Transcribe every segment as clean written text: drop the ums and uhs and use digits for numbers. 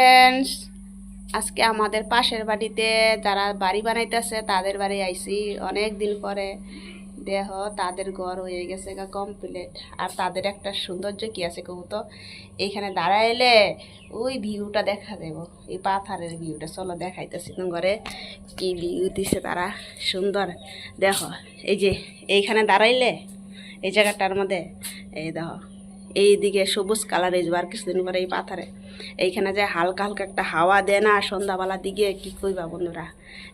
Friends, আজকে আমাদের পাশের বাড়িতে যারা বাড়ি বানাইতেছে তাদের বাড়ি আইছি অনেক দিন পরে। দেহ তাদের ঘর হয়ে গেছে কমপ্লিট। আর তাদের একটা সৌন্দর্য কি আছে কবুতো, এইখানে দাঁড়াইলে ওই ভিউটা দেখা দেব, এই পাথারের ভিউটা। চলো দেখাইতেছি ঘরে কি ভিউ দিছে তারা, সুন্দর। দেখো এই যে এইখানে দাঁড়াইলে এই জায়গাটার মধ্যে এই দেখো এইদিকে সবুজ কালার এই আর কিছুদিন পরে এই পাথারে এইখানে যে হালকা হালকা একটা হাওয়া দেয় না সন্ধ্যাবেলার দিকে, কি কইবা বন্ধুরা।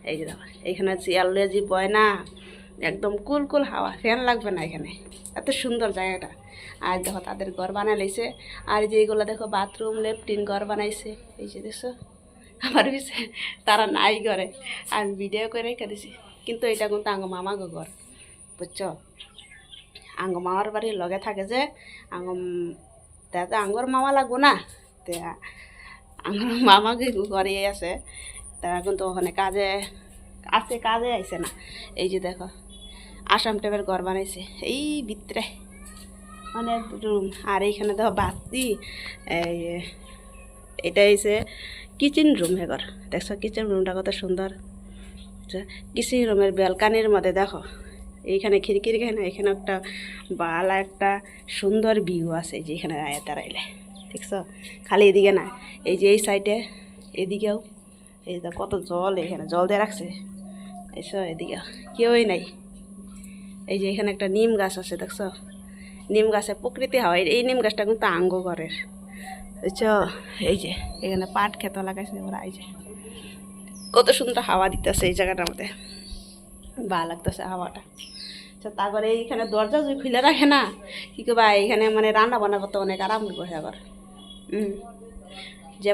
এই যে দেখো এইখানে চিয়ালে যে বয় না, একদম কুল কুল হাওয়া, ফ্যান লাগবে না এখানে, এত সুন্দর জায়গাটা। আর দেখো তাদের ঘর বানাইছে, আর যে এইগুলো দেখো বাথরুম লেফটিন ঘর বানাইছে। এই যে দেখছো আমার পিছে তারা নাই ঘরে, আমি ভিডিও করে রেখে দিছি। কিন্তু এটা কিন্তু আঙ্গ মামাগো ঘর, বুঝছো। আঙ্গ মামার বাড়ির লগে থাকে যে আঙ্গ দাদা, আঙ্গর মামা লাগবো না, তে আঙ্গর মামাকে ঘরে আছে। তারা কিন্তু ওখানে কাজে আছে, কাজে আইছে না। এই যে দেখো আসাম টাইপের ঘর বানাইছে এই ভিতরে, অনেক রুম। আর এইখানে দেখো বাতি, এই এটা হচ্ছে কিচেন রুম। ঘর দেখছো কিচেন রুমটা কত সুন্দর। কিচেন রুমের ব্যালকানির মধ্যে দেখো এইখানে খিড়কির এখানে এখানে একটা বালা একটা সুন্দর ভিউ আছে, যে এখানে দাঁড়াইলে দেখছো। খালি এদিকে না, এই যে এই সাইডে এদিকেও এই যে কত জল, এখানে জল দিয়ে রাখছে। এইসব এদিকে কেউই নাই। এই যে এখানে একটা নিম গাছ আছে দেখছো, নিম গাছে প্রকৃতি হাওয়া। এই নিম গাছটা কিন্তু আঙ্গ ঘরের, বুঝছো। এই যে এখানে পাট ক্ষেত লাগাইছে ওরা। এই যে কত সুন্দর হাওয়া দিতেছে এই জায়গাটার মধ্যে, ভালো লাগতেছে হাওয়াটা। আচ্ছা, তারপরে এইখানে দরজা যদি খুলে রাখে না, কি করবা, এইখানে মানে রান্না বান্না করতে অনেক আরাম বসে আবার। যে